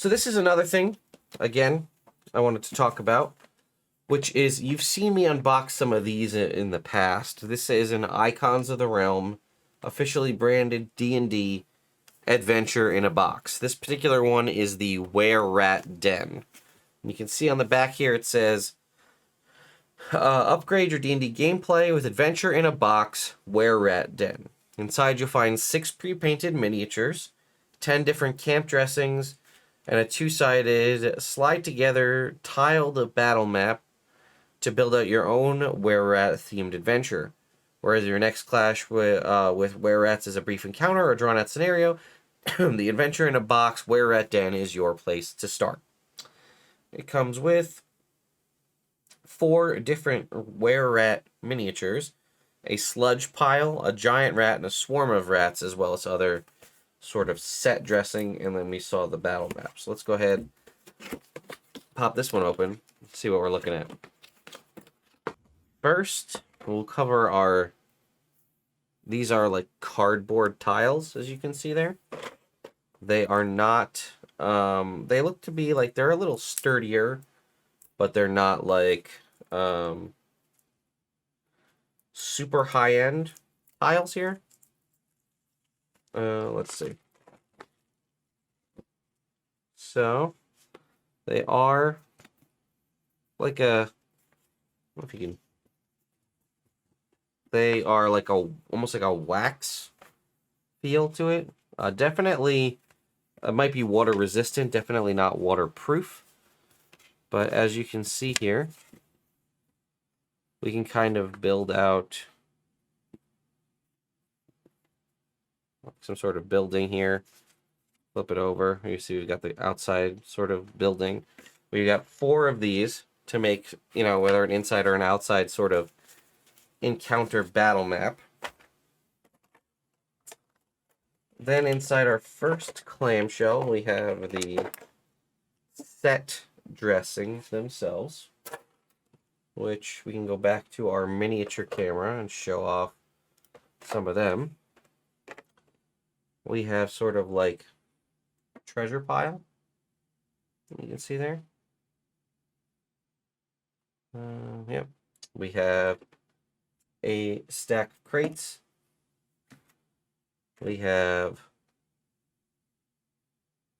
So this is another thing, again, I wanted to talk about, which is, you've seen me unbox some of these in the past. This is an Icons of the Realm, officially branded D&D Adventure in a box. This particular one is the Were-Rat Den. And you can see on the back here it says, upgrade your D&D gameplay with Adventure in a Box, Were-Rat Den. Inside you'll find 6 pre-painted miniatures, 10 different camp dressings, and a 2-sided slide-together tiled battle map to build out your own Were-Rat-themed adventure. Whereas your next clash with Were-Rats is a brief encounter or drawn-out scenario, the Adventure in a Box Were-Rat Den is your place to start. It comes with 4 different Were-Rat miniatures, a sludge pile, a giant rat, and a swarm of rats, as well as other sort of set dressing, and then we saw the battle map. So let's go ahead, pop this one open, see what we're looking at. First, we'll cover these are like cardboard tiles, as you can see there. They are not, they look to be like, they're a little sturdier, but they're not like super high-end tiles here. Let's see. So, they are like a, I don't know if you can, they are like almost like a wax feel to it. Definitely, it might be water resistant, definitely not waterproof. But as you can see here, we can kind of build out some sort of building here. Flip it over. You see we've got the outside sort of building. We got 4 of these to make, you know, whether an inside or an outside sort of encounter battle map. Then inside our first clamshell, we have the set dressings themselves, which we can go back to our miniature camera and show off some of them. We have sort of like treasure pile, you can see there. Yep. We have a stack of crates. We have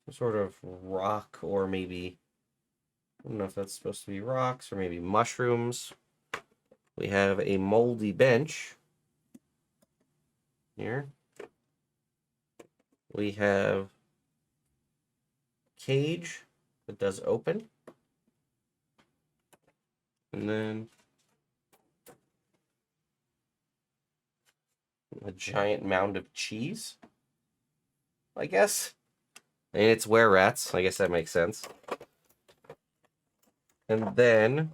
some sort of rock, or maybe, I don't know if that's supposed to be rocks or maybe mushrooms. We have a moldy bench here. We have cage that does open. And then a giant mound of cheese, I guess. And it's Were-Rats. I guess that makes sense. And then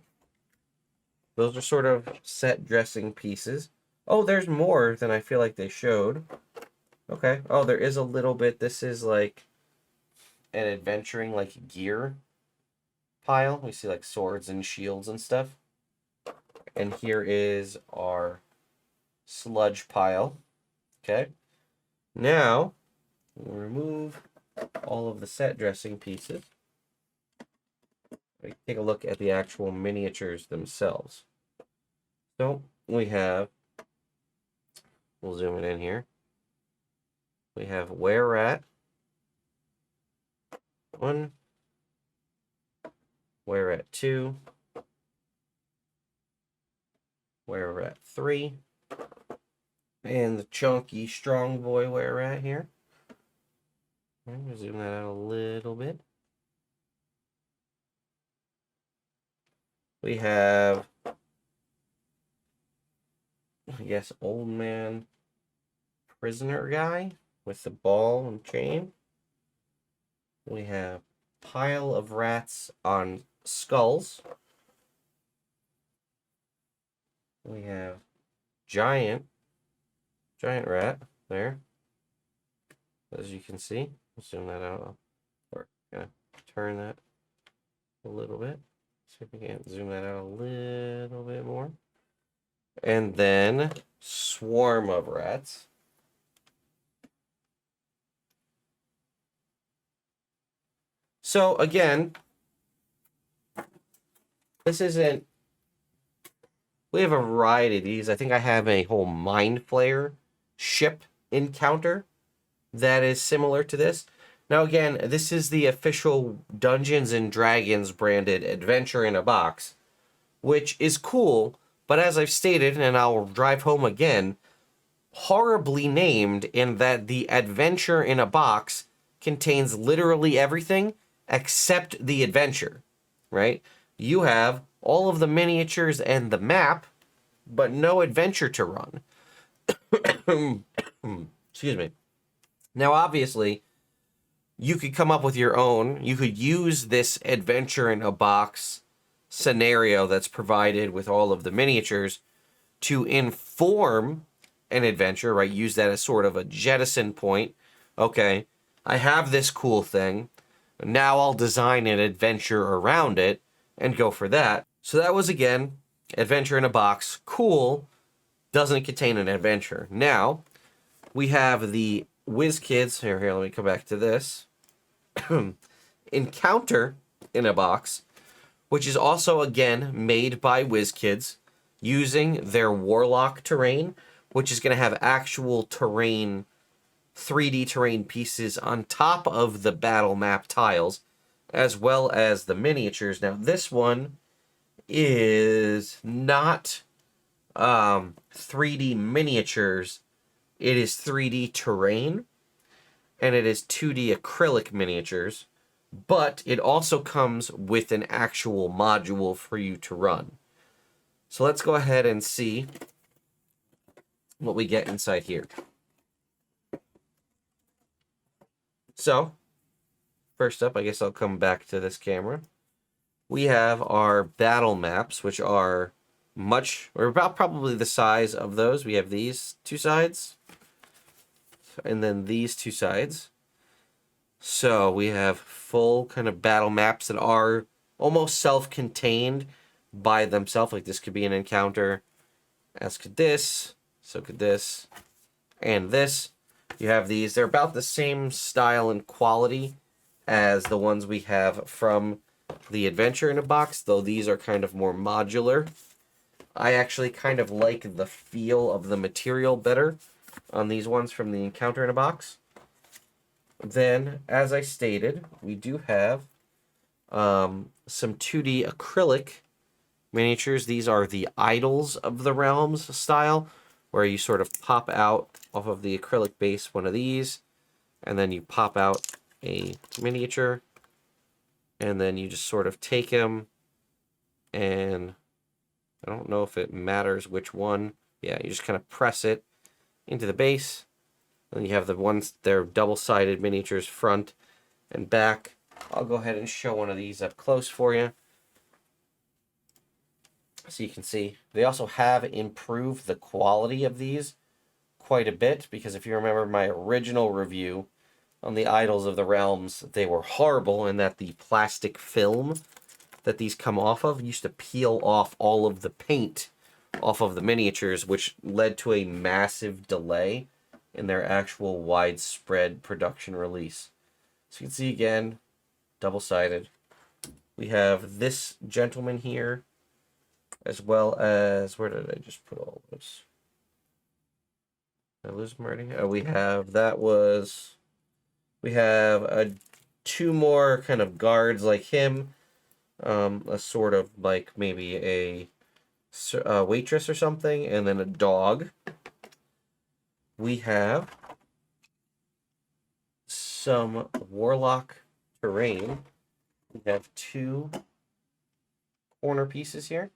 those are sort of set dressing pieces. Oh, there's more than I feel like they showed. Okay. Oh, there is a little bit. This is like an adventuring like gear pile. We see like swords and shields and stuff. And here is our sludge pile. Okay. Now, we'll remove all of the set dressing pieces. We take a look at the actual miniatures themselves. So, we have, we'll zoom it in here. We have Were-Rat 1, Were-Rat 2, Were-Rat 3, and the chunky strong boy Were-Rat here. I'm going to zoom that out a little bit. We have, I guess, old man prisoner guy with the ball and chain. We have pile of rats on skulls. We have giant rat there, as you can see. Zoom that out. We're gonna turn that a little bit. See if we can zoom that out a little bit more. And then swarm of rats. So again, this isn't. We have a variety of these. I think I have a whole Mind Flayer ship encounter that is similar to this. Now again, this is the official Dungeons and Dragons branded adventure in a box, which is cool, but as I've stated, and I'll drive home again, horribly named in that the adventure in a box contains literally everything except the adventure, right? You have all of the miniatures and the map, but no adventure to run. Excuse me. Now, obviously, you could come up with your own. You could use this adventure in a box scenario that's provided with all of the miniatures to inform an adventure, right? Use that as sort of a jettison point. Okay, I have this cool thing. Now I'll design an adventure around it and go for that. So that was, again, adventure in a box. Cool. Doesn't contain an adventure. Now, we have the WizKids. Here, let me come back to this. Encounter in a box, which is also, again, made by WizKids using their Warlock terrain, which is going to have actual terrain, 3D terrain pieces on top of the battle map tiles, as well as the miniatures. Now, this one is not 3D miniatures. It is 3D terrain, and it is 2D acrylic miniatures, but it also comes with an actual module for you to run. So let's go ahead and see what we get inside here. So, first up, I guess I'll come back to this camera. We have our battle maps, which are about probably the size of those. We have these two sides, and then these two sides. So we have full kind of battle maps that are almost self-contained by themselves. Like this could be an encounter, as could this, so could this, and this. You have these. They're about the same style and quality as the ones we have from the Adventure in a Box, though these are kind of more modular. I actually kind of like the feel of the material better on these ones from the Encounter in a Box. Then, as I stated, we do have some 2D acrylic miniatures. These are the Idols of the Realms style, where you sort of pop out off of the acrylic base one of these, and then you pop out a miniature, and then you just sort of take them, and I don't know if it matters which one. Yeah, you just kind of press it into the base. Then you have the ones, they're double-sided miniatures front and back. I'll go ahead and show one of these up close for you, so you can see. They also have improved the quality of these quite a bit, because if you remember my original review on the Idols of the Realms, they were horrible in that the plastic film that these come off of used to peel off all of the paint off of the miniatures, which led to a massive delay in their actual widespread production release. So you can see again, double-sided. We have this gentleman here, as well as, where did I just put all this? Did I lose them already? We have, we have two more kind of guards like him, a sort of like maybe a waitress or something, and then a dog. We have some Warlock terrain. We have two corner pieces here,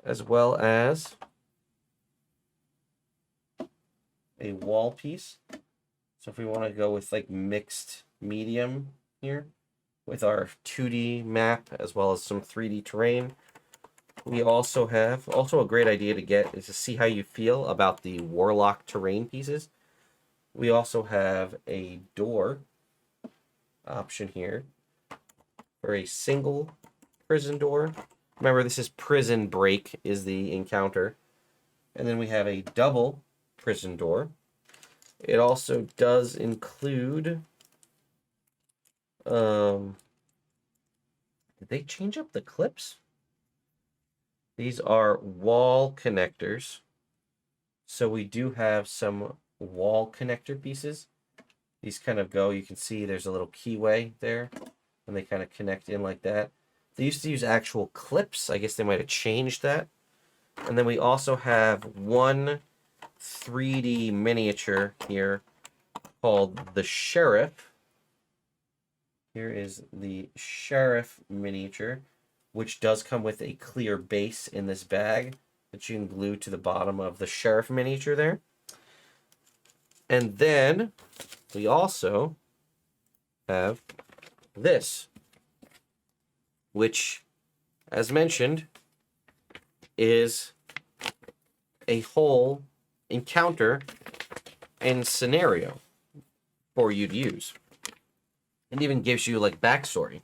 as well as a wall piece. So if we want to go with like mixed medium here with our 2D map as well as some 3D terrain, we also have, a great idea to get is to see how you feel about the Warlock terrain pieces. We also have a door option here for a single prison door. Remember, this is Prison Break is the encounter. And then we have a double prison door. It also does include Did they change up the clips? These are wall connectors. So we do have some wall connector pieces. These kind of go, you can see there's a little keyway there, and they kind of connect in like that. They used to use actual clips. I guess they might have changed that. And then we also have one 3D miniature here called the Sheriff. Here is the Sheriff miniature, which does come with a clear base in this bag that you can glue to the bottom of the Sheriff miniature there. And then we also have this, which, as mentioned, is a whole encounter and scenario for you to use. It even gives you like backstory.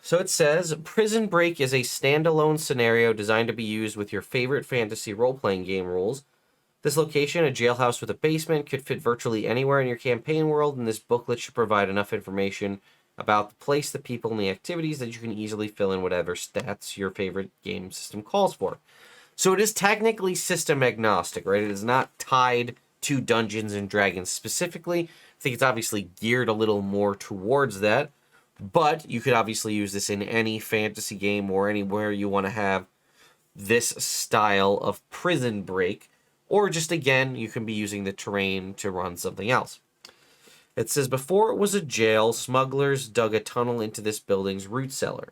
So it says, Prison Break is a standalone scenario designed to be used with your favorite fantasy role-playing game rules. This location, a jailhouse with a basement, could fit virtually anywhere in your campaign world, and this booklet should provide enough information about the place, the people, and the activities that you can easily fill in whatever stats your favorite game system calls for. So it is technically system agnostic, right? It is not tied to Dungeons and Dragons specifically. I think it's obviously geared a little more towards that, but you could obviously use this in any fantasy game or anywhere you want to have this style of Prison Break, or just again, you can be using the terrain to run something else. It says, before it was a jail, smugglers dug a tunnel into this building's root cellar.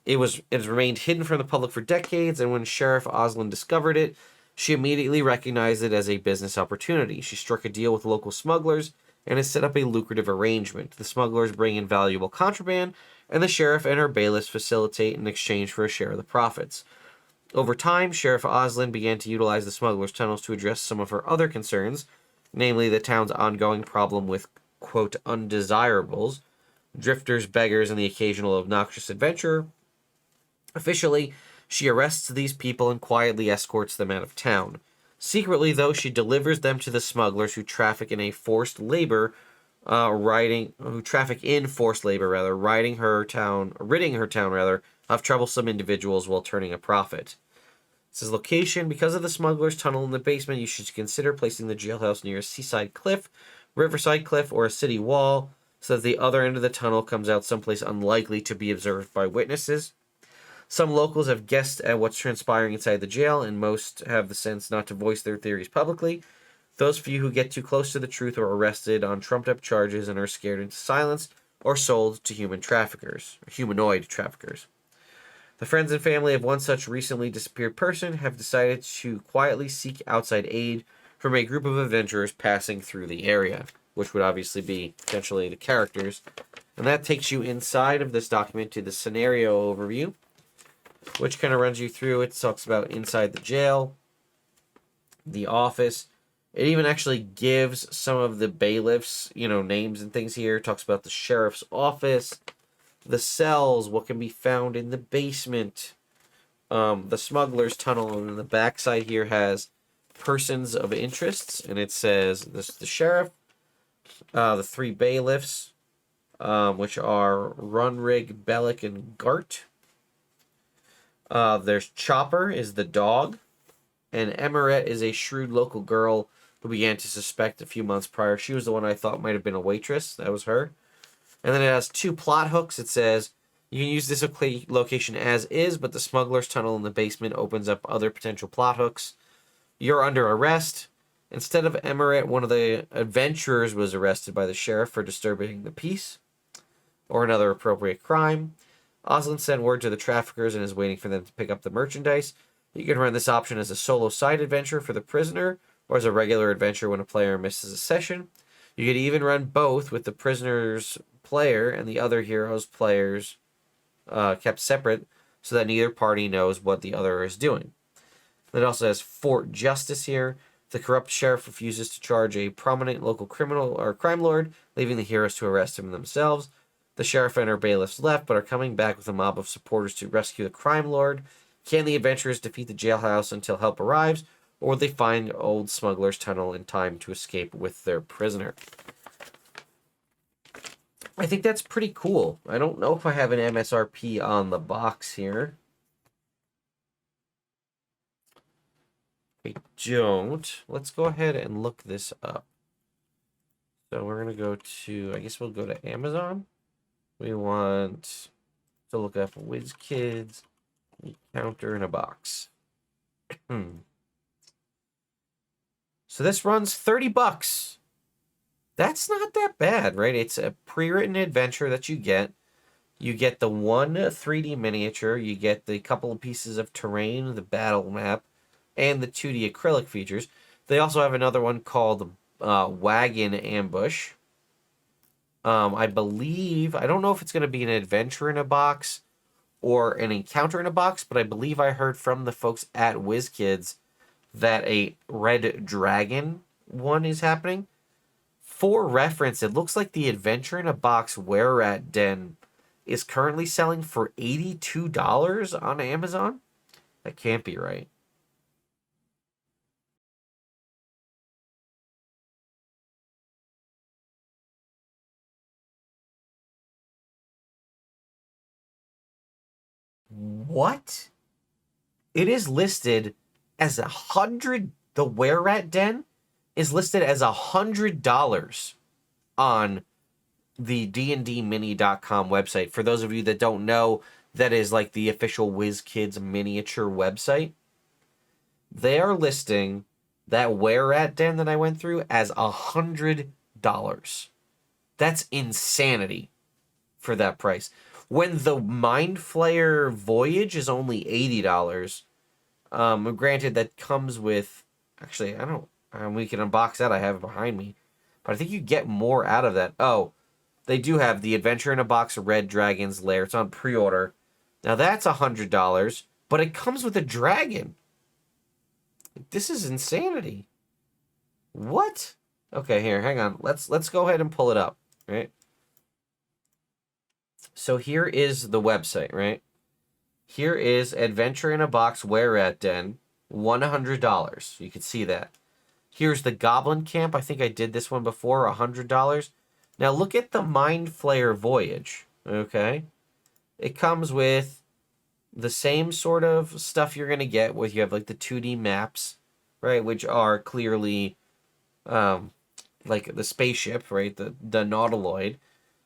It has remained hidden from the public for decades, and when Sheriff Oslin discovered it, she immediately recognized it as a business opportunity. She struck a deal with local smugglers and has set up a lucrative arrangement. The smugglers bring in valuable contraband, and the sheriff and her bailiffs facilitate in exchange for a share of the profits. Over time, Sheriff Oslin began to utilize the smugglers' tunnels to address some of her other concerns, namely the town's ongoing problem with, quote, undesirables, drifters, beggars, and the occasional obnoxious adventurer. Officially, she arrests these people and quietly escorts them out of town. Secretly, though, she delivers them to the smugglers who traffic in forced labor, ridding her town of troublesome individuals while turning a profit. It says location, because of the smugglers' tunnel in the basement, you should consider placing the jailhouse near a seaside cliff, riverside cliff, or a city wall, so that the other end of the tunnel comes out someplace unlikely to be observed by witnesses. Some locals have guessed at what's transpiring inside the jail, and most have the sense not to voice their theories publicly. Those few who get too close to the truth are arrested on trumped-up charges and are scared into silence or sold to humanoid traffickers. The friends and family of one such recently disappeared person have decided to quietly seek outside aid from a group of adventurers passing through the area, which would obviously be potentially the characters. And that takes you inside of this document to the scenario overview, which kind of runs you through. It talks about inside the jail, the office. It even actually gives some of the bailiffs, names and things here. It talks about the sheriff's office, the cells, what can be found in the basement, the smuggler's tunnel, and then the backside here has persons of interests, and it says this: the sheriff, the three bailiffs, which are Runrig, Bellick, and Gart. There's Chopper is the dog, and Emmerette is a shrewd local girl who began to suspect a few months prior. She was the one I thought might have been a waitress. That was her. And then it has two plot hooks. It says, you can use this location as is, but the smuggler's tunnel in the basement opens up other potential plot hooks. You're under arrest. Instead of Emmerette, one of the adventurers was arrested by the sheriff for disturbing the peace or another appropriate crime. Oslin sent word to the traffickers and is waiting for them to pick up the merchandise. You can run this option as a solo side adventure for the prisoner or as a regular adventure when a player misses a session. You could even run both with the prisoner's player and the other hero's players kept separate so that neither party knows what the other is doing. It also has Fort Justice here. The corrupt sheriff refuses to charge a prominent local criminal or crime lord, leaving the heroes to arrest him themselves. The sheriff and her bailiffs left, but are coming back with a mob of supporters to rescue the crime lord. Can the adventurers defeat the jailhouse until help arrives, or will they find old smuggler's tunnel in time to escape with their prisoner? I think that's pretty cool. I don't know if I have an MSRP on the box here. I don't. Let's go ahead and look this up. So we're going to go to, I guess we'll go to Amazon. We want to look up WizKids counter in a box. So this runs $30. That's not that bad, right? It's a pre-written adventure that you get. You get the one 3D miniature, you get the couple of pieces of terrain, the battle map, and the 2D acrylic features. They also have another one called Wagon Ambush. I believe, I don't know if it's going to be an adventure in a box or an encounter in a box, but I believe I heard from the folks at WizKids that a Red Dragon one is happening. For reference, it looks like the Adventure in a Box Were-Rat Den is currently selling for $82 on Amazon. That can't be right. What? It is listed as 100. The Were-Rat Den is listed as $100 on the dndmini.com website. For those of you that don't know, that is like the official WizKids miniature website. They are listing that Were-Rat Den that I went through as $100. That's insanity for that price. When the Mind Flayer Voyage is only $80. Granted, that comes with, actually, I don't, we can unbox that. I have it behind me, but I think you get more out of that. Oh, they do have the Adventure in a Box Red Dragon's Lair. It's on pre-order. Now that's $100, but it comes with a dragon. This is insanity. What? Okay, here, hang on. Let's go ahead and pull it up, right? So here is the website, right? Here is Adventure in a Box Were-Rat Den, $100. You can see that. Here's the Goblin Camp. I think I did this one before, $100. Now look at the Mind Flayer Voyage, okay? It comes with the same sort of stuff you're going to get with, you have like the 2D maps, right? Which are clearly like the spaceship, right? The Nautiloid.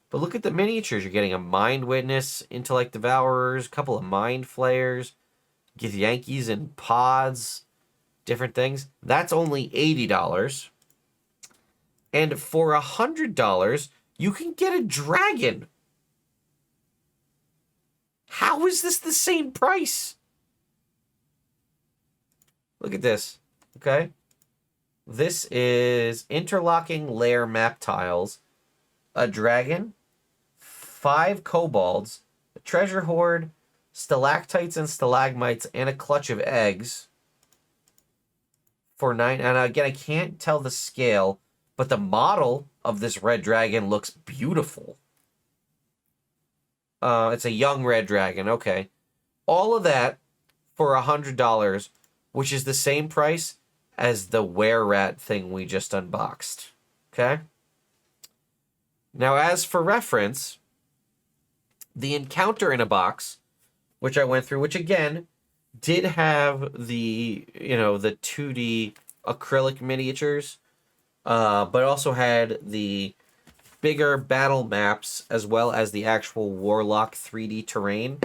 But look at the miniatures. You're getting a Mind Witness, Intellect Devourers, a couple of Mind Flayers, get Yankees and Pods, different things. That's only $80. And for $100, you can get a dragon. How is this the same price? Look at this, okay? This is interlocking layer map tiles, a dragon, 5 kobolds, a treasure hoard, stalactites and stalagmites, and a clutch of eggs for 9. And again, I can't tell the scale, but the model of this red dragon looks beautiful. It's a young red dragon. Okay. All of that for $100, which is the same price as the Were-Rat thing we just unboxed. Okay? Now, as for reference, the Encounter in a Box, which I went through, which again did have the, the 2D acrylic miniatures, but also had the bigger battle maps as well as the actual Warlock 3D terrain,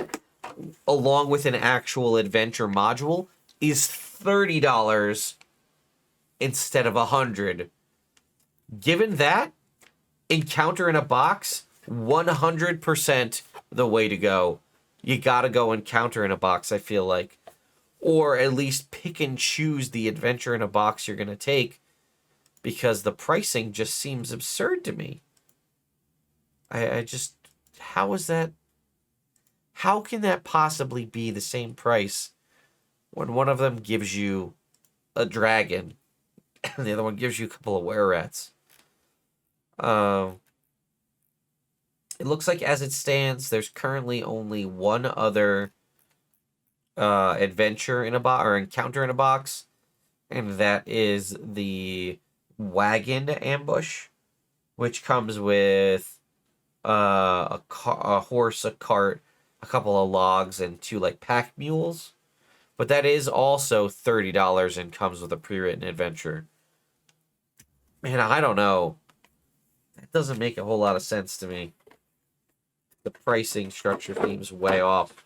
along with an actual adventure module, is $30 instead of $100. Given that, Encounter in a Box, 100% the way to go. You gotta go Encounter in a Box, I feel like. Or at least pick and choose the Adventure in a Box you're gonna take, because the pricing just seems absurd to me. I just, how is that? How can that possibly be the same price when one of them gives you a dragon and the other one gives you a couple of were-rats? It looks like as it stands, there's currently only one other adventure in a box or encounter in a box, and that is the Wagon Ambush, which comes with a horse, a cart, a couple of logs, and 2 like pack mules. But that is also $30 and comes with a pre-written adventure. Man, I don't know. That doesn't make a whole lot of sense to me. The pricing structure seems way off.